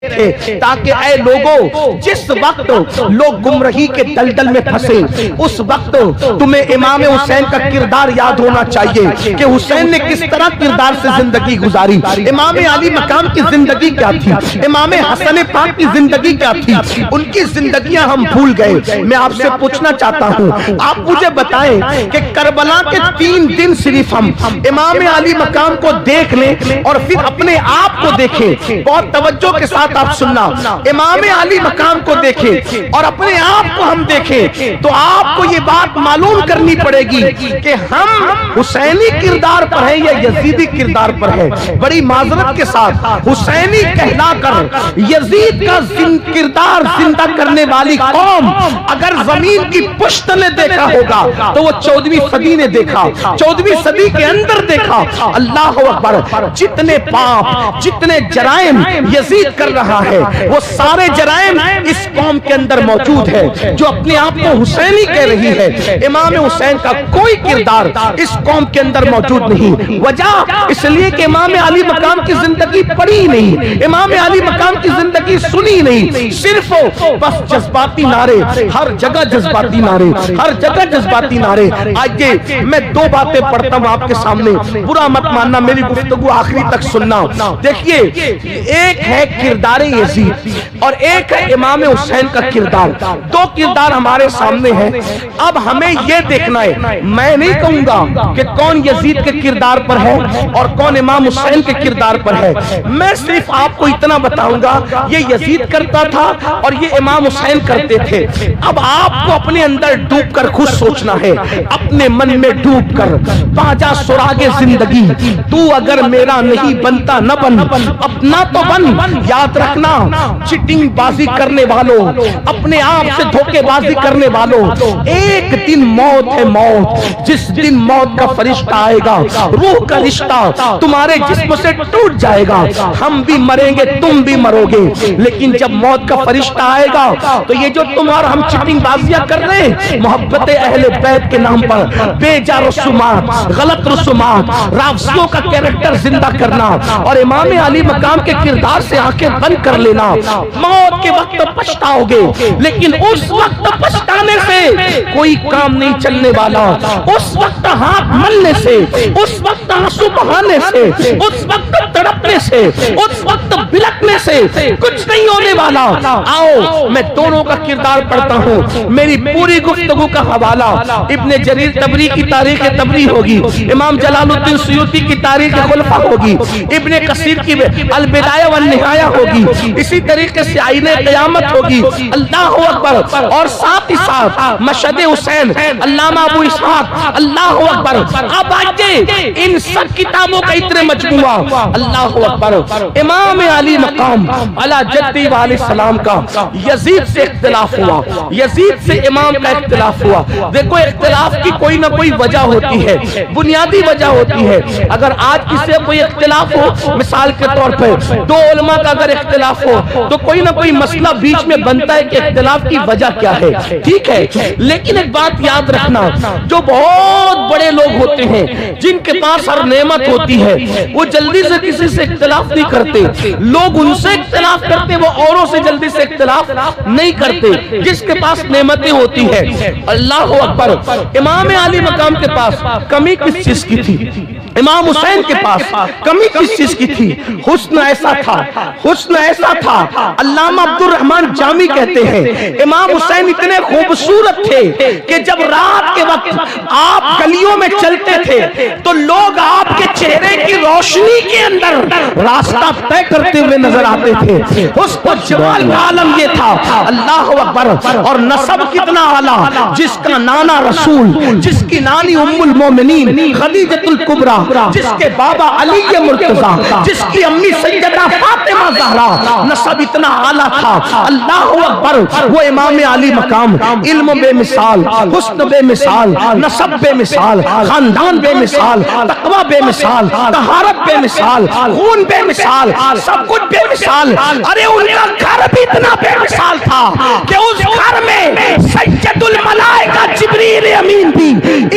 تھے تاکہ اے لوگوں جس وقت لوگ گمراہی کے دلدل میں پھنسے اس وقت تمہیں امام حسین کا کردار یاد ہونا چاہیے کہ حسین نے کس طرح کردار سے زندگی گزاری، امام علی مقام کی زندگی کیا تھی، امام حسن پاک کی زندگی کیا تھی، ان کی زندگیاں ہم بھول گئے۔ میں آپ سے پوچھنا چاہتا ہوں، آپ مجھے بتائیں کہ کربلا کے 3 دن صرف ہم امام علی مقام کو دیکھ لیں اور پھر اپنے آپ کو دیکھیں، بہت توجہ کے ساتھ آپ سننا، امام علی مقام کو دیکھیں اور اپنے آپ کو ہم دیکھیں تو آپ کو یہ بات معلوم کرنی پڑے گی کہ ہم حسینی کردار پر ہیں یا یزیدی کردار پر ہیں۔ بڑی معذرت کے ساتھ حسینی کہلا کر یزید کا کردار زندہ کرنے والی قوم اگر زمین کی پشت نے دیکھا ہوگا تو وہ 14ویں صدی نے دیکھا، 14ویں صدی کے اندر دیکھا۔ اللہ اکبر، جتنے پاپ جتنے جرائم یزید کر رہا ہے وہ سارے جرائم اس قوم کے اندر موجود ہے جو اپنے آپ کو حسینی کہہ رہی ہے۔ امام حسین کا کوئی کردار اس قوم کے اندر موجود نہیں، وجہ اس لیے کہ امام علی مقام کی زندگی پڑھی نہیں، امام علی مقام کی زندگی سنی نہیں، صرف بس جذباتی نعرے، ہر جگہ جذباتی نعرے، ہر جگہ جذباتی نعرے۔ آئیے میں 2 باتیں پڑھتا ہوں آپ کے سامنے، برا مت ماننا، میری گفتگو آخری تک سننا۔ دیکھیے، ایک ہے کردار یزید اور ایک ہے امام حسین کا کردار، 2 کردار ہمارے سامنے ہیں۔ اب ہمیں یہ دیکھنا ہے، میں نہیں کہوں گا کہ کون یزید کے کردار پر ہے اور کون امام حسین کے کردار پر ہے، میں صرف آپ کو اتنا بتاؤں گا یہ یزید کرتا تھا اور یہ امام حسین کرتے تھے۔ اب آپ کو اپنے اندر ڈوب کر خود سوچنا ہے، اپنے من میں ڈوب کر، پاجا سراغ زندگی تو اگر میرا نہیں بنتا نہ بن، اپنا تو بن۔ یاد رکھنا، چٹنگ بازی کرنے والوں، اپنے آپ سے دھوکے بازی کرنے والوں، ایک دن موت ہے موت، جس دن موت کا فرشتہ آئے گا روح کا رشتہ تمہارے جسم سے ٹوٹ جائے گا، ہم بھی مریں گے تم بھی مرو گے، لیکن جب موت کا فرشتہ آئے گا تو یہ جو تم اور ہم چٹنگ بازیاں کر رہے ہیں محبت اہل بیت کے نام پر، بے جا رسومات، غلط رسومات، رافضیوں کا کیریکٹر زندہ کرنا اور امام علی مقام کے کردار سے آنکھیں بند کر لینا، موت کے وقت پچھتاؤ گے، لیکن اس وقت پچھتانے سے کوئی کام نہیں چلنے والا، اس وقت ہاتھ ملنے سے، اس وقت آنسو بہانے سے، اس وقت تڑپنے سے، اس وقت بلکنے سے کچھ نہیں ہونے والا۔ آؤ میں دونوں کا کردار پڑھتا ہوں، میری پوری گفتگو کا حوالہ ابن جریر طبری کی تاریخ طبری ہوگی، امام جلال الدین سیوطی کی تاریخ خلفاء ہوگی، ابن کثیر کی البدایہ والنہایہ ہوگی، اسی طریقے سے آئین قیامت ہوگی، اللہ اکبر، اور ساتھ ہی ساتھ مشہد حسین، علامہ ابو اسحاق، اللہ اکبر۔ اب آئیے ان سب کتابوں کا اتنے مجموعہ، اللہ اکبر، امام علی مقام علی جدی علیہ السلام کا یزید سے اختلاف ہوا، یزید سے امام کا اختلاف ہوا۔ دیکھو اختلاف کی کوئی نہ کوئی وجہ ہوتی ہے، بنیادی وجہ ہوتی ہے۔ اگر آج کسی سے کوئی اختلاف ہو، مثال کے طور پہ 2 علماء کا اگر اختلاف ہو تو کوئی نہ کوئی مسئلہ بیچ میں بنتا ہے کہ اختلاف کی وجہ کیا ہے، ٹھیک ہے، لیکن ایک بات یاد رکھنا، جو بہت بڑے لوگ ہوتے ہیں جن کے پاس ہر نعمت ہوتی ہے وہ جلدی سے کسی سے اختلاف نہیں کرتے، لوگ ان سے اختلاف کرتے، وہ اوروں سے جلدی سے اختلاف نہیں کرتے جس کے پاس نعمتیں ہوتی ہیں۔ اللہ اکبر، امام علی مقام کے پاس کمی کس چیز کی تھی؟ امام حسین کے پاس کمی کس چیز کی تھی؟ حسن ایسا تھا، حسن ایسا تھا، علامہ عبد الرحمن جامی کہتے ہیں امام حسین اتنے خوبصورت تھے کہ جب رات کے وقت آپ گلیوں میں چلتے تھے تو لوگ آپ کے چہرے کی روشنی کے اندر راستہ طے کرتے ہوئے نظر آتے تھے۔ حسن و جمال کا عالم یہ تھا، اللہ اکبر، اور نسب کتنا اعلیٰ، جس کا نانا رسول، جس کی نانی ام المومنین خدیجۃ الکبریٰ، جس کے بابا علی مرتضیٰ، جس کی امی سیدہ فاطمہ زہرا، نسب اتنا اعلیٰ تھا، اللہ اکبر۔ وہ امام علی مقام علم بے مثال، حسن بے مثال، نسب بے مثال، خاندان بے مثال، تقوی بے مثال، طہارت بے مثال، خون بے مثال، سب کچھ بے مثال۔ ارے ان کا گھر بھی اتنا بے مثال تھا کہ اس گھر میں سید الملائکہ جبریل امین بھی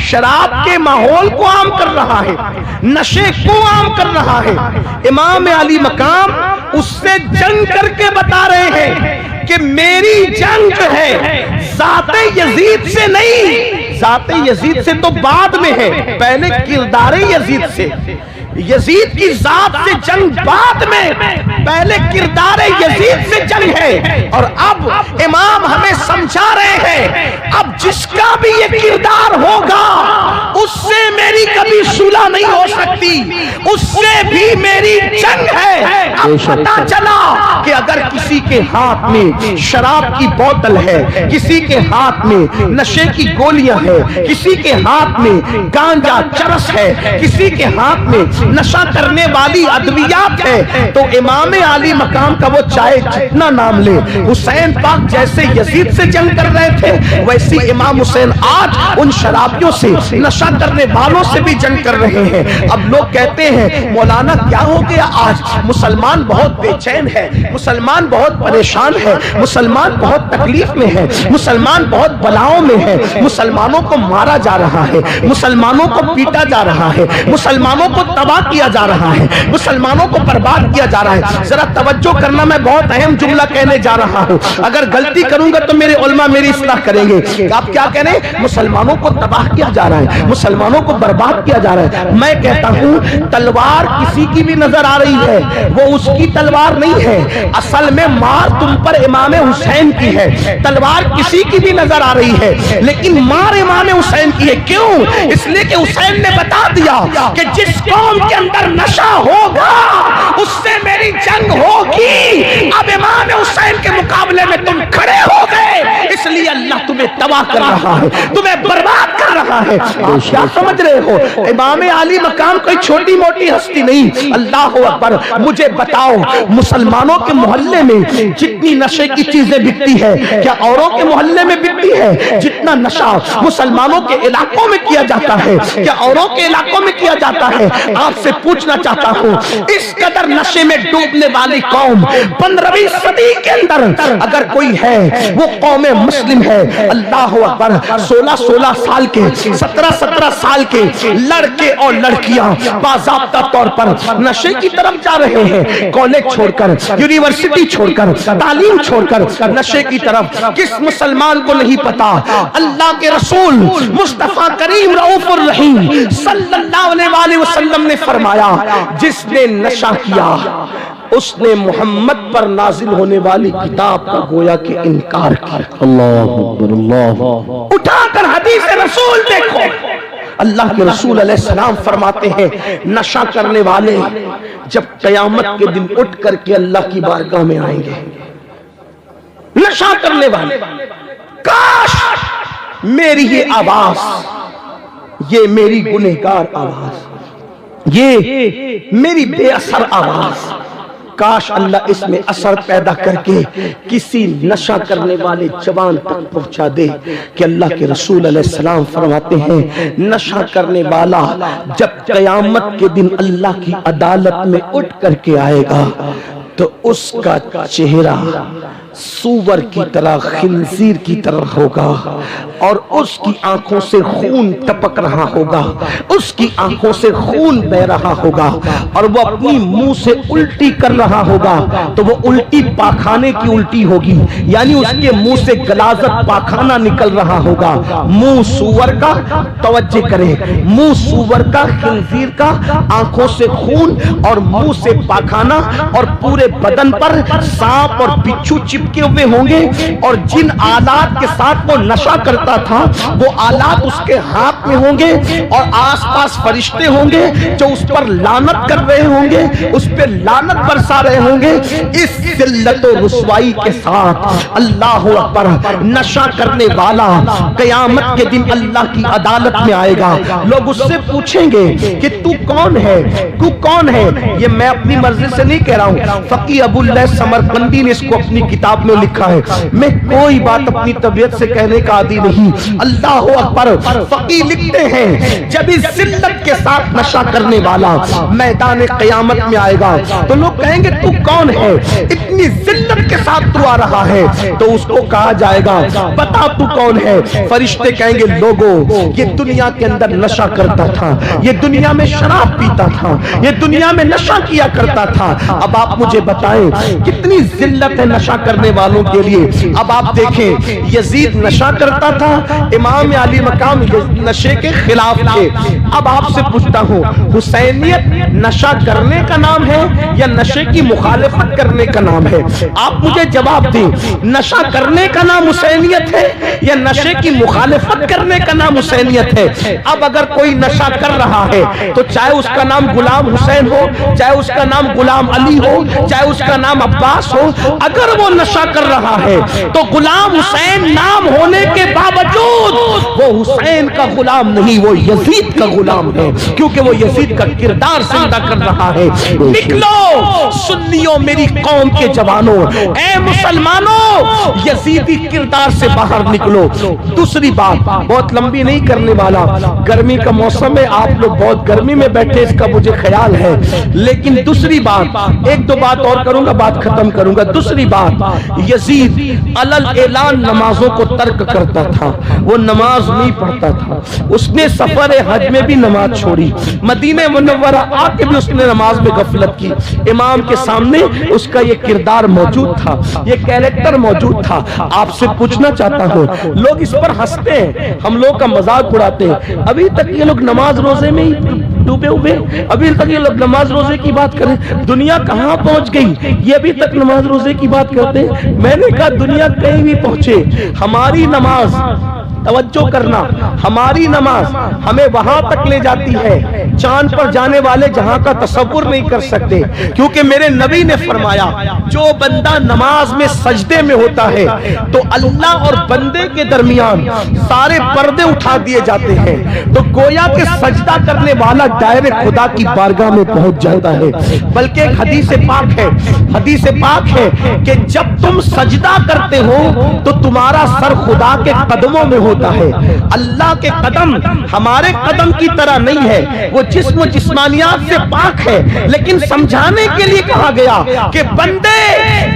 شراب کے ماحول کو عام کر رہا ہے، نشے کو عام کر رہا ہے۔ امام علی مقام اس سے جنگ کر کے بتا رہے ہیں کہ میری جنگ جو ہے ذات یزید سے نہیں، ذات یزید سے تو بعد میں ہے، پہلے کردار یزید سے، یزید کی ذات سے جنگ بعد میں، پہلے کردار یزید سے جنگ ہے۔ اور اب امام ہمیں سمجھا رہے ہیں اب جس کا بھی یہ کردار ہوگا اس سے میری کبھی صلح نہیں ہو سکتی، اس سے بھی میری جنگ ہے۔ اب پتہ چلا کہ اگر کسی کے ہاتھ میں شراب کی بوتل ہے، کسی کے ہاتھ میں نشے کی گولیاں ہیں، کسی کے ہاتھ میں گانجا چرس ہے، کسی کے ہاتھ میں نشہ کرنے والی ادویات ہے، تو امام علی مقام کا وہ چاہے جتنا نام لے، حسین پاک جیسے یزید سے جنگ کر رہے تھے ویسی امام حسین آج ان شرابیوں سے، نشہ کرنے والوں سے بھی جنگ کر رہے ہیں۔ اب لوگ کہتے ہیں مولانا کیا ہو گیا آج؟ مسلمان بہت بے چین ہے، مسلمان بہت پریشان ہے، مسلمان بہت تکلیف میں ہے، مسلمان بہت بلاؤں میں ہے، مسلمانوں کو مارا جا رہا ہے، مسلمانوں کو پیٹا جا رہا ہے، مسلمانوں کو تباہ کیا جا رہا ہے، مسلمانوں کو برباد کیا جا رہا ہے۔ ذرا توجہ کرنا، میں بہت اہم جملہ کہنے جا رہا ہوں، اگر غلطی کروں گا تو میرے علماء میری اصلاح کریں گے۔ آپ کیا کہہ رہے ہیں؟ مسلمانوں کو تباہ کیا جا رہا ہے، مسلمانوں کو برباد کیا جا رہا ہے۔ میں کہتا ہوں تلوار کسی کی بھی نظر آ رہی ہے، وہ اس کی تلوار نہیں ہے، اصل میں مار تم پر امام حسین کی ہے۔ تلوار کسی کی بھی نظر آ رہی ہے لیکن مار امام حسین کی ہے۔ کیوں؟ اس لیے کہ حسین نے بتا دیا کہ جس قوم کے اندر نشہ ہوگا اس سے میری جنگ ہوگی۔ اب امام حسین کے مقابلے میں تم کھڑے ہو گئے، اس لیے اللہ تمہیں تباہ کر رہا ہے، تمہیں برباد کر رہا ہے۔ کیا سمجھ رہے ہو؟ امام علی مقام کوئی چھوٹی موٹی ہستی نہیں۔ اللہ اکبر، مجھے بتاؤ مسلمانوں کے محلے میں جتنی نشے کی چیزیں بکتی ہے کیا اوروں کے محلے میں بکتی ہے؟ جتنا نشہ مسلمانوں کے علاقوں میں کیا جاتا ہے کیا اوروں کے علاقوں میں کیا جاتا ہے؟ آپ سے پوچھنا چاہتا ہوں اس قدر نشے میں ڈوبنے والی قوم 15ویں صدی کے اندر اگر کوئی ہے وہ قوم مسلم ہے۔ اللہ اکبر، 16 سال کے 17 سال کے لڑکے اور لڑکیاں باضابطہ طور پر نشے کی طرف جا رہے ہیں، کالج چھوڑ کر، یونیورسٹی چھوڑ کر، تعلیم چھوڑ کر نشے کی طرف۔ کس مسلمان کو نہیں پتا اللہ کے رسول مصطفیٰ کریم رؤوف الرحیم صلی اللہ علیہ وسلم نے فرمایا جس نے نشہ کیا اس نے محمد پر نازل ہونے والی کتاب کا گویا کہ انکار کیا۔ اللہ اکبر، اللہ اٹھا کر حدیث رسول دیکھو، اللہ کے رسول علیہ السلام فرماتے ہیں نشہ کرنے والے جب قیامت کے دن اٹھ کر کے اللہ کی بارگاہ میں آئیں گے، نشہ کرنے والے، کاش میری یہ آواز، یہ میری گنہگار آواز، یہ میری بے اثر آواز، کاش اللہ اس میں اثر پیدا کر کے کسی نشہ کرنے والے جوان تک پہنچا دے کہ اللہ کے رسول علیہ السلام فرماتے ہیں نشہ کرنے والا جب قیامت کے دن اللہ کی عدالت میں اٹھ کر کے آئے گا تو اس کا چہرہ سور کی طرح، خنزیر کی طرح ہوگا، اور اس کی آنکھوں سے خون ٹپک رہا ہوگا، اس کی آنکھوں سے خون بہ رہا ہوگا، اور وہ اپنی منہ سے الٹی کر رہا ہوگا تو وہ الٹی پاخانے کی الٹی ہوگی، یعنی اس کے منہ سے غلاظت پاخانہ نکل رہا ہوگا۔ منہ سور کا، توجہ کریں، منہ سور کا، خنزیر کا، آنکھوں سے خون اور منہ سے پاخانہ، اور پورے بدن پر سانپ اور بچھو چپکے ہوئے ہوں گے، اور جن آلات کے ساتھ وہ نشہ کرتا تھا وہ آلات اس کے ہاتھ میں ہوں گے، اور آس پاس فرشتے ہوں گے جو اس پر لعنت کر رہے ہوں گے، اس پہ لعنت برسا رہے ہوں گے۔ اس ذلت و رسوائی کے ساتھ اللہ اکبر، نشہ کرنے والا قیامت کے دن اللہ کی عدالت میں آئے گا۔ لوگ اس سے پوچھیں گے کہ تو کون ہے، تو کون ہے؟ یہ میں اپنی مرضی سے نہیں کہہ رہا ہوں، فقی ابو اللہ سمرقندی نے اس کو اپنی کتاب میں لکھا ہے، میں کوئی بات اپنی طبیعت سے کہنے کا عادی نہیں۔ اللہ اکبر، فقی لکھتے ہیں جب اس ذلت کے ساتھ نشہ کرنے والا میدان قیامت میں آئے گا تو لوگ کہیں گے تو کون ہے، اتنی ذلت کے ساتھ تو آ رہا ہے تو اس کو کہا جائے گا بتا تو کون ہے؟ فرشتے کہیں گے لوگوں یہ دنیا کے اندر نشہ کرتا تھا، یہ دنیا میں شراب پیتا تھا، یہ دنیا میں نشہ کیا کرتا تھا، اب آپ مجھے بتائیں کتنی ذلت ہے نشہ کرنے والوں کے لیے۔ اب آپ دیکھیں یزید نشہ کرتا تھا، امام علی مقام نشے کے خلاف تھے۔ اب آپ سے پوچھتا ہوں حسینیت نشہ کرنے کا نام ہے یا نشے کی مخالفت کرنے کا نام ہے؟ آپ مجھے جواب دیں، نشہ کرنے کا نام حسینیت ہے یا نشے کی مخالفت کرنے کا نام حسینیت ہے؟ اب اگر کوئی نشہ کر رہا ہے تو چاہے اس کا نام غلام حسین ہو، چاہے اس کا نام غلام علی ہو، چاہے اس کا نام عباس ہو، اگر وہ نشہ کر رہا ہے تو غلام حسین نام ہونے کے باوجود وہ حسین کا غلام نہیں، وہ یزید کا غلام ہے، کیونکہ وہ یزید کا کردار زندہ کر رہا ہے۔ نکلو سنیوں میری قوم کے جوانوں، اے مسلمانوں یزیدی کردار سے باہر نکلو۔ دوسری بات بہت لمبی نہیں کرنے والا، گرمی کا موسم ہے، آپ لوگ بہت گرمی میں بیٹھے اس کا مجھے خیال ہے، لیکن دوسری بات ایک دو بات اور کروں گا، بات ختم کروں گا۔ دوسری بات یزید علل اعلان نمازوں کو ترک کرتا تھا، وہ نماز نہیں پڑھتا تھا، اس نے سفر حج میں بھی نماز چھوڑی، مدینہ منورہ آ کے بھی اس نے نماز میں غفلت کی۔ امام کے سامنے اس کا یہ کردار موجود تھا، یہ کیریکٹر موجود تھا۔ آپ سے پوچھنا چاہتا ہوں، لوگ اس پر ہنستے ہیں، ہم لوگ کا مذاق اڑاتے ہیں، ابھی تک یہ لوگ نماز روزے میں ہی ڈوبے ہوئے، ابھی تک یہ لوگ نماز روزے کی بات کریں، دنیا کہاں پہنچ گئی؟ یہ ابھی تک نماز روزے کی بات کرتے ہیں۔ میں نے کہا دنیا کہیں بھی پہنچے، ہماری نماز، توجہ کرنا، ہماری نماز ہمیں وہاں تک لے جاتی ہے چاند پر جانے والے جہاں کا تصور نہیں کر سکتے، کیونکہ میرے نبی نے فرمایا جو بندہ نماز میں سجدے میں ہوتا ہے تو اللہ اور بندے کے درمیان سارے پردے اٹھا دیے جاتے ہیں، تو گویا کہ سجدہ کرنے والا ڈائریکٹ خدا کی بارگاہ میں پہنچ جاتا ہے۔ بلکہ ایک حدیث پاک ہے، حدیث پاک ہے کہ جب تم سجدہ کرتے ہو تو تمہارا سر خدا کے قدموں میں ہوتا ہے۔ اللہ کے قدم ہمارے قدم کی طرح نہیں ہے، وہ جسم و جسمانیات سے پاک ہے، لیکن سمجھانے کے لیے کہا گیا کہ بندے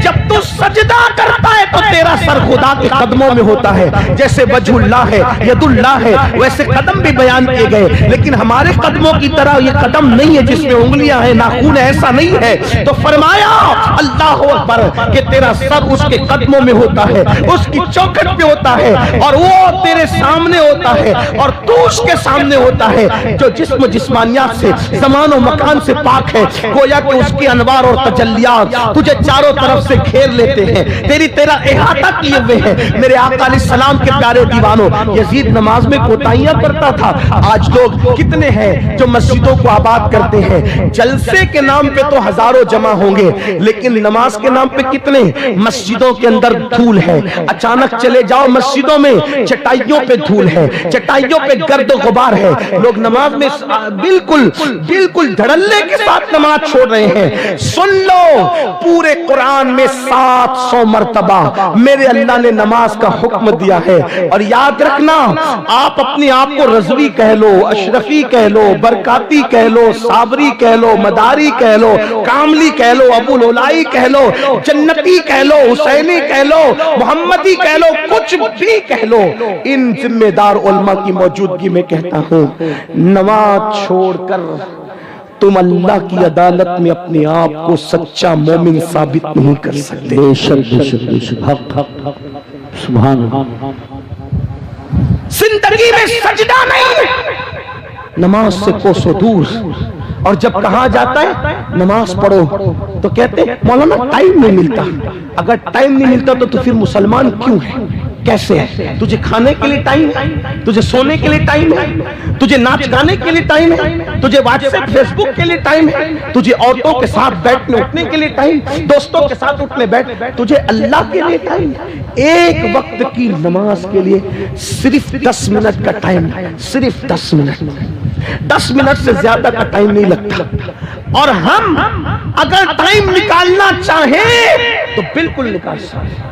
جب تو سجدہ کرتا ہے تو تیرا سر خدا کے قدموں میں ہوتا ہے، جیسے وجہ اللہ ہے، ید اللہ ہے، ویسے قدم بھی بیان کیے گئے، لیکن ہمارے قدموں کی طرح یہ قدم نہیں ہے جس میں انگلیاں ہیں، ناخن ہے، ایسا نہیں ہے۔ تو فرمایا اللہ اکبر کہ تیرا سر اس کے قدموں میں ہوتا ہے، اس کی چوکھٹ پہ ہوتا ہے، اور وہ تیرے سامنے ہوتا ہے اور تو اس کے سامنے ہوتا ہے، جو جسم و جسمانیات سے، زمان و مکان سے پاک ہے، گویا کہ اس کی انوار اور تجلیات تجھے چاروں طرف سے گھیر لیتے ہیں، تیرا احاطہ کیے ہوئے ہیں۔ میرے آقا علیہ السلام کے پیارے دیوانوں، یزید نماز میں کوتاہیاں کرتا تھا۔ آج لوگ کتنے ہیں جو مسجدوں کو آباد کرتے ہیں، جلسے کے نام پہ تو ہزاروں جمع ہوں گے، لیکن نماز کے نام پہ کتنے؟ مسجدوں کے اندر دھول ہے، اچانک چلے جاؤ مسجدوں میں چٹائیوں پہ دھول ہے، چٹائیوں پہ گرد و غبار ہے، لوگ نماز میں بالکل دھڑلے کے ساتھ نماز چھوڑ رہے ہیں۔ سن لو پورے قرآن میں 700 مرتبہ میرے اللہ نے نماز کا حکم دیا ہے، اور یاد رکھنا آپ اپنے آپ کو رضوی کہہ لو، اشرفی کہہ لو، برکاتی کہہ لو، صابری کہہ لو، مداری کہہ لو، کاملی کہہ لو، ابو لولائی کہہ لو، جنتی کہہ لو، حسینی کہہ لو، محمدی کہہ لو، کچھ بھی کہہ لو، ان ذمہ دار علماء کی موجودگی میں کہتا ہوں نماز چھوڑ کر تم اللہ کی عدالت میں اپنے آپ کو سچا مومن ثابت نہیں کر سکتے۔ بے شک بے شک بے شک، حق حق سبحان اللہ۔ زندگی میں سجدہ نہیں، نماز سے کوسوں دور، اور جب کہا جاتا ہے نماز پڑھو تو کہتے ہیں مولانا ٹائم نہیں ملتا۔ اگر ٹائم نہیں ملتا تو پھر مسلمان کیوں ہے؟ کیسے ہے؟ تجھے کھانے کے لیے ٹائم ہے، تجھے سونے کے لیے ٹائم ہے، تجھے ناچ گانے کے لیے ٹائم ہے، تجھے واٹس ایپ فیس بک کے لیے ٹائم ہے، تجھے عورتوں کے ساتھ بیٹھنے اٹھنے کے لیے ٹائم، دوستوں کے ساتھ اٹھنے بیٹھ، تجھے اللہ کے لیے ٹائم۔ ایک وقت کی نماز کے لیے صرف 10 منٹ کا ٹائم، صرف 10 منٹ، 10 منٹ سے زیادہ کا ٹائم نہیں لگتا، اور ہم اگر ٹائم نکالنا چاہیں تو بالکل نکال سکتے۔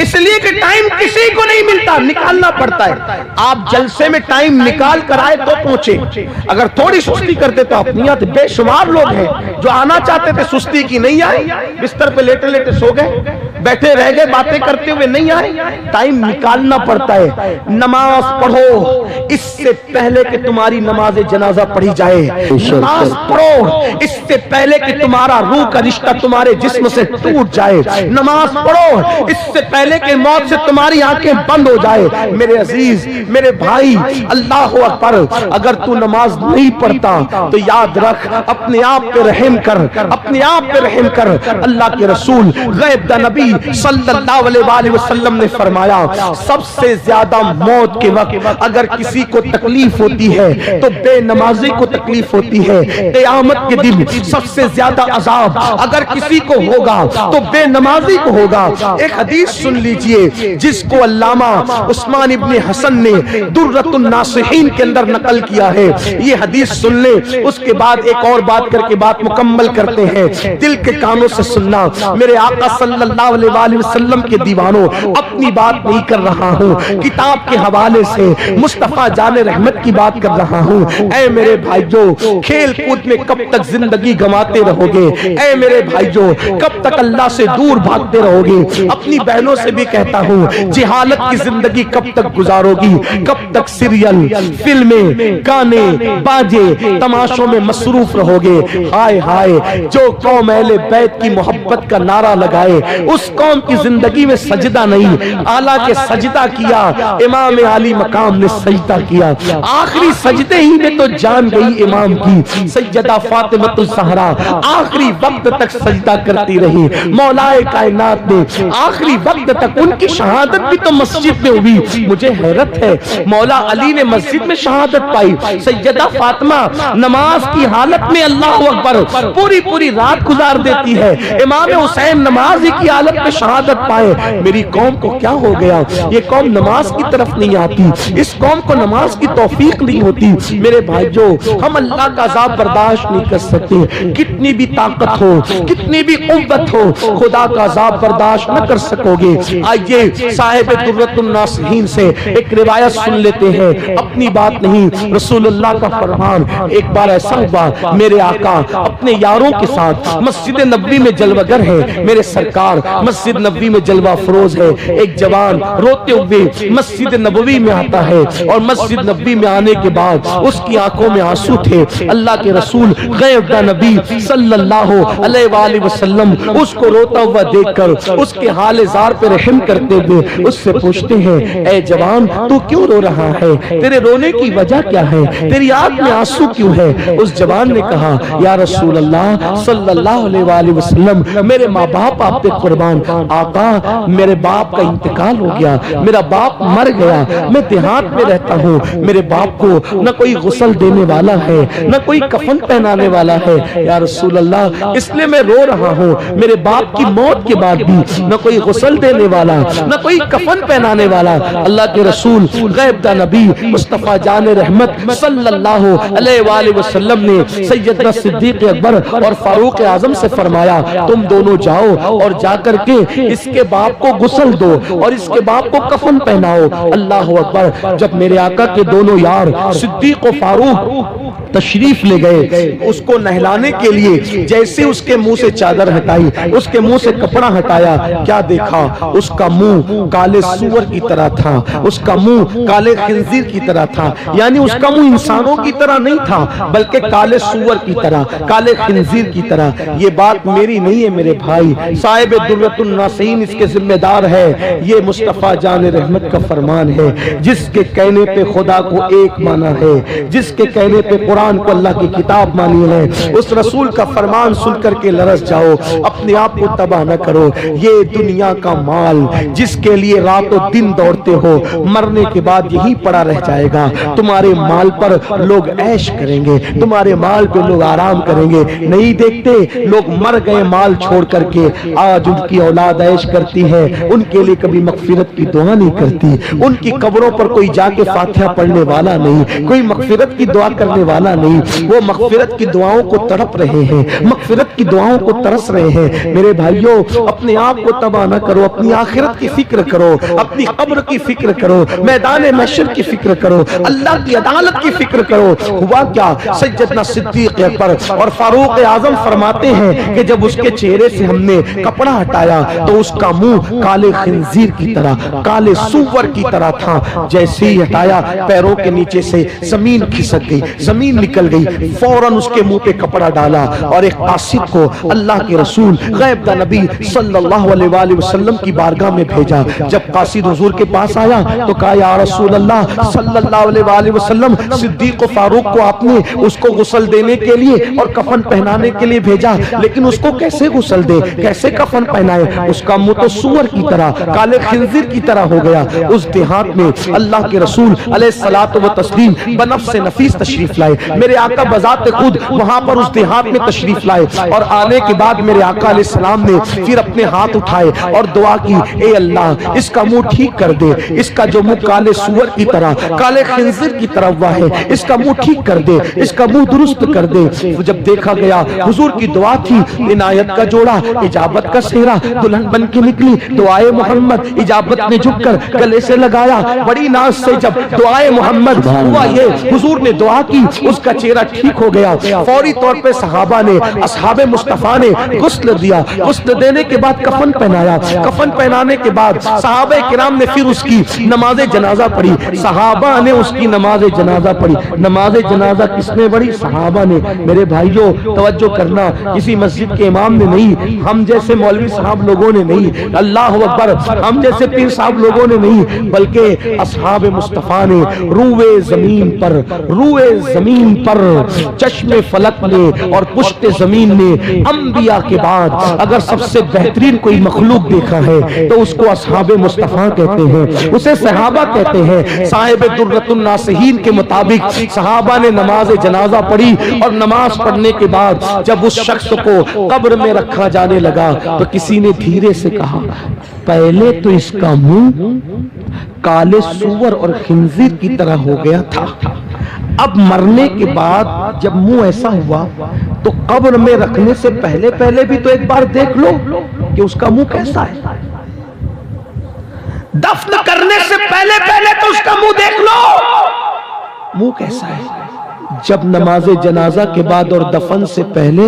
اس اس لیے کہ ٹائم کسی کو نہیں ملتا، نکالنا پڑتا ہے۔ آپ جلسے میں ٹائم نکال کر آئے تو پہنچے، اگر تھوڑی سستی کرتے تو اپنی یاد بے شمار لوگ ہیں جو آنا چاہتے تھے، سستی کی، نہیں آئے، بستر پہ لیٹے لیٹے سو گئے، بیٹھے رہ گئے باتیں کرتے ہوئے، نہیں آئے۔ ٹائم نکالنا پڑتا ہے۔ نماز پڑھو اس سے پہلے کہ تمہاری نماز جنازہ پڑھی جائے، نماز پڑھو اس سے پہلے کہ تمہارا روح کا رشتہ تمہارے جسم سے ٹوٹ جائے، نماز پڑھو اس سے پہلے کہ موت سے تمہاری آنکھیں بند ہو جائے۔ میرے عزیز، میرے بھائی، اللہ اکبر، اگر تو نماز نہیں پڑھتا تو یاد رکھ، اپنے آپ پہ رحم کر، اپنے آپ پہ رحم کر۔ اللہ کے رسول غیب دا نبی صلی اللہ علیہ وآلہ وسلم نے فرمایا، سب سے زیادہ موت کے وقت اگر کسی کو تکلیف ہوتی ہے تو بے نمازی کو تکلیف ہوتی ہے۔ قیامت کے دن سب سے زیادہ عذاب اگر کسی کو ہوگا تو بے نمازی کو ہوگا۔ ایک حدیث سن لیجئے جس کو علامہ عثمان ابن حسن نے درۃ الناصحین کے اندر نقل کیا ہے۔ یہ حدیث سن لیں، اس کے بعد ایک اور بات کر کے بات مکمل کرتے ہیں۔ دل کے کانوں سے سننا، میرے آقا صلی اللہ علیہ وآلہ وسلم کے دیوانوں، اپنی بات نہیں کر رہا ہوں، کتاب کے حوالے سے مصطفیٰ جان رحمت کی بات کر رہا ہوں۔ اے میرے بھائیو، کھیل کود میں کب تک زندگی گنواتے رہو گے؟ اے میرے بھائیو، کب تک اللہ سے دور بھاگتے رہو گے؟ اپنی بہنوں سے بھی کہتا ہوں، جہالت کی زندگی کب تک گزارو گی؟ کب تک سیریل، فلمیں، گانے، باجے، تماشوں میں مصروف رہو گے؟ ہائے ہائے، جو قوم اہل بیت کی محبت کا نعرہ لگائے اس قوم کی زندگی میں سجدہ نہیں، حالانکہ سجدہ کیا، امام علی مقام نے سجدہ کیا، آخری سجدے ہی میں تو جان گئی امام کی۔ سیدہ فاطمہ الزہرا آخری وقت تک سجدہ کرتی رہی، مولا کائنات نے آخری وقت تک، ان کی شہادت بھی تو مسجد میں ہوئی۔ مجھے حیرت ہے، مولا علی نے مسجد میں شہادت پائی، سیدہ فاطمہ نماز کی حالت میں اللہ اکبر پوری پوری رات گزار دیتی ہے، امام حسین نماز کی حالت میں شہادت پائے۔ میری قوم کو کیا ہو گیا؟ یہ قوم نماز کی طرف نہیں آتی، اس قوم کو نماز کی توفیق نہیں ہوتی۔ میرے بھائیو، ہم اللہ کا عذاب برداشت نہیں کر سکتے، کتنی بھی طاقت ہو، کتنی بھی قوت ہو، خدا کا عذاب برداشت نہ کر سکو گے۔ آئیے صاحب درۃ الناصحین سے ایک روایت سن لیتے ہیں، اپنی بات نہیں، رسول اللہ کا فرمان۔ ایک بار ایسا ہوا، میرے آقا اپنے یاروں کے ساتھ مسجد نبوی میں جلوہ گر ہے، میرے سرکار مسجد نبوی میں جلوہ فروز ہے۔ ایک جوان روتے ہوئے مسجد نبوی میں آتا ہے، اور مسجد نبوی میں آنے کے بعد اس کی آنکھوں میں آنسو تھے۔ اللہ کے رسول غیب دا نبی صلی اللہ علیہ وآلہ وسلم اس کو روتا ہوا دیکھ کر اس کے حال زار پہ رحم کرتے ہوئے اس سے پوچھتے ہیں، اے جوان، تو کیوں رو رہا ہے؟ تیرے رونے کی وجہ کیا ہے؟ تیری آنکھ میں آنسو کیوں ہے؟ اس جوان نے کہا، یا رسول اللہ صلی اللہ علیہ وآلہ وسلم، میرے ماں باپ آپ پہ قربان، آقا میرے باپ کا انتقال ہو گیا، میرا باپ مر گیا، میں دیہات میں رہتا ہوں، میرے باپ کو نہ کوئی غسل دینے والا ہے، نہ کوئی کفن پہنانے والا ہے، یا رسول اللہ اس لیے میں رو رہا ہوں، میرے باپ کی موت کے بعد بھی نہ کوئی غسل دینے والا، نہ کوئی کفن پہنانے والا۔ اللہ کے رسول غیب دا نبی مصطفیٰ جان رحمت صلی اللہ علیہ وآلہ وسلم نے سیدنا صدیق اکبر اور فاروق اعظم سے فرمایا، تم دونوں جاؤ اور جا کر کے اس کے باپ کو غسل دو اور اس کے باپ کو کفن پہناؤ۔ اللہ اکبر۔ جب میرے آقا کے دونوں یار صدیق و فاروق تشریف لے گئے اس کو نہلانے کے لیے، جیسے اس کے منہ سے چادر ہٹائی، اس کے منہ سے کپڑا ہٹایا، کیا دیکھا؟ اس کا منہ کالے سور کی طرح تھا، اس کا منہ کالے خنزیر کی طرح تھا، یعنی اس کا منہ انسانوں کی طرح نہیں تھا بلکہ کالے سور کی طرح، کالے خنزیر کی طرح۔ یہ بات میری نہیں ہے میرے بھائی، صاحب درۃ الناصحین اس کے ذمہ دار ہے، یہ مصطفیٰ جان رحمت کا فرمان ہے۔ جس کے کہنے پہ خدا کو ایک مانا ہے، جس کے کہنے پہ قرآن کو اللہ کی کتاب مانی ہے، اس رسول کا فرمان سن کر کے لرز جاؤ، اپنے آپ کو تباہ نہ کرو۔ یہ دنیا کا مال جس کے لیے رات و دن دوڑتے ہو، مرنے کے بعد یہی پڑا رہ جائے گا۔ تمہارے مال پر لوگ عیش کریں گے، تمہارے مال پہ لوگ آرام کریں گے، نہیں دیکھتے لوگ مر گئے مال چھوڑ کر کے، آج ان کی اولاد عیش کرتی ہے، ان کے لیے کبھی مغفرت کی دعا نہیں کرتی، ان کی قبروں پر کوئی جا کے فاتحہ پڑھنے والا نہیں، کوئی مغفرت کی دعا کرنے والا والا نہیں، وہ مغفرت کی دعاؤں کو تڑپ رہے ہیں، مغفرت کی دعاؤں کو ترس رہے ہیں۔ میرے بھائیوں، اپنے آپ کو تباہ نہ کرو، اپنی آخرت کی فکر کرو، اپنی قبر کی فکر کرو، میدان محشر کی فکر کرو، اللہ کی عدالت کی فکر کرو۔ ہوا کیا؟ سیدنا صدیق اکبر اور فاروق اعظم فرماتے ہیں کہ جب اس کے چہرے سے ہم نے کپڑا ہٹایا تو اس کا منہ کالے خنزیر کی طرح، کالے سور کی طرح تھا۔ جیسے ہی ہٹایا، پیروں کے نیچے سے زمین کھسک گئی، زمین نکل گئی، فوراً اس کے منہ پہ کپڑا ڈالا اور ایک قاصد کو اللہ کے رسول غیب دا نبی صلی اللہ علیہ وآلہ وسلم کی بارگاہ میں بھیجا۔ جب قاصد حضور کے پاس آیا تو کہا یا رسول اللہ صلی اللہ علیہ وآلہ وسلم، صدیق و فاروق کو آپ نے اس کو غسل دینے کے لیے اور کفن پہنانے کے لیے بھیجا، لیکن اس کو کیسے غسل دے، کیسے کفن پہنائے؟ اس کا منہ تو سور کی طرح، کالے خنزیر کی طرح ہو گیا۔ اس دیہات میں اللہ کے رسول علیہ الصلوۃ والتسلیم بنفس نفیس تشریف لائے، میرے آقا بذات خود وہاں پر اس دیہات میں تشریف لائے، اور آنے کے بعد میرے آقا علیہ السلام نے پھر اپنے ہاتھ اٹھائے اور دعا کی، اے اللہ اس کا منہ ٹھیک کر دے، اس کا جو منہ کالے سور کی طرح، کالے خنزیر کی طرح ہوا ہے، اس کا منہ ٹھیک کر دے، اس کا منہ درست کر دے۔ جب دیکھا گیا حضور کی دعا تھی، عنایت کا جوڑا، اجابت کا سہرا، دلہن بن کے نکلی، دعائے محمد، اجابت نے جھک کر گلے سے لگایا، بڑی ناز سے جب دعائے محمد ہوا، یہ حضور نے دعا کی، اس کا چہرہ ٹھیک ہو گیا۔ فوری طور پہ صحابہ نے، اصحاب مصطفیٰ نے غسل دیا، غسل دینے کے بعد کفن پہنایا، کفن پہنانے کے بعد صحابہ کرام نے پھر اس کی نماز جنازہ پڑھی، صحابہ نے اس کی نماز جنازہ پڑھی۔ نماز جنازہ کس نے پڑھی؟ صحابہ نے۔ میرے بھائیوں توجہ کرنا، کسی مسجد کے امام نے نہیں، ہم جیسے مولوی صاحب لوگوں نے نہیں، اللہ اکبر، ہم جیسے پیر صاحب لوگوں نے نہیں، بلکہ اصحاب مصطفیٰ نے روئے زمین پر، روئے زمین پر، چشم فلک نے اور پشت زمین نے انبیاء کے بعد اگر سب سے بہترین کوئی مخلوق دیکھا ہے تو اس کو اصحاب مصطفیٰ کہتے ہیں، اسے صحابہ کہتے ہیں۔ صاحب درۃ الناصحین کے مطابق صحابہ نے نماز جنازہ پڑھی، اور نماز پڑھنے کے بعد جب اس شخص کو قبر میں رکھا جانے لگا تو کسی نے دھیرے سے کہا، پہلے تو اس کا منہ کالے سور اور خنزیر کی طرح ہو گیا تھا، اب مرنے کے بعد جب منہ ایسا ہوا تو قبر میں رکھنے سے پہلے پہلے بھی تو ایک بار دیکھ لو کہ اس کا منہ کیسا ہے، دفن کرنے سے پہلے پہلے تو اس کا منہ دیکھ لو منہ کیسا ہے۔ جب نماز جنازہ کے بعد اور دفن سے پہلے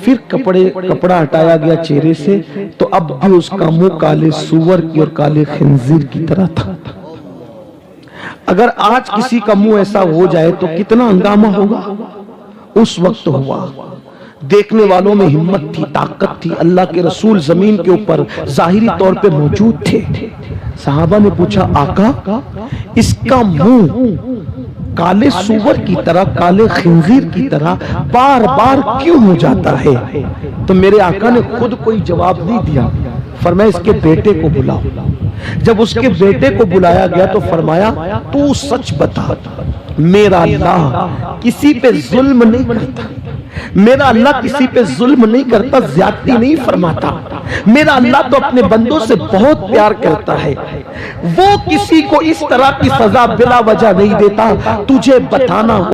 پھر کپڑا ہٹایا گیا چہرے سے تو اب بھی اس کا منہ کالے سور کی اور کالے خنزیر کی طرح تھا۔ اگر آج کسی کا منہ ایسا ہو جائے تو کتنا ہنگامہ ہوگا؟ اس وقت ہوا۔ دیکھنے والوں میں ہمت تھی، طاقت تھی، اللہ کے رسول زمین کے اوپر ظاہری طور پہ موجود تھے۔ صحابہ نے پوچھا، آقا اس کا منہ کالے سور کی طرح، کالے خنزیر کی طرح بار بار کیوں ہو جاتا ہے؟ تو میرے آقا نے خود کوئی جواب نہیں دیا، فرمایا اس کے بیٹے کو بلاؤ۔ جب اس کے بیٹے کو بلایا گیا تو فرمایا، تو سچ بتا، میرا اللہ کسی پہ ظلم نہیں کرتا، میرا اللہ کسی پہ ظلم نہیں کرتا، زیادتی نہیں فرماتا، میرا اللہ تو اپنے بندوں سے بہت پیار کرتا ہے، وہ کسی کو اس طرح کی سزا بلا وجہ نہیں دیتا، تجھے بتانا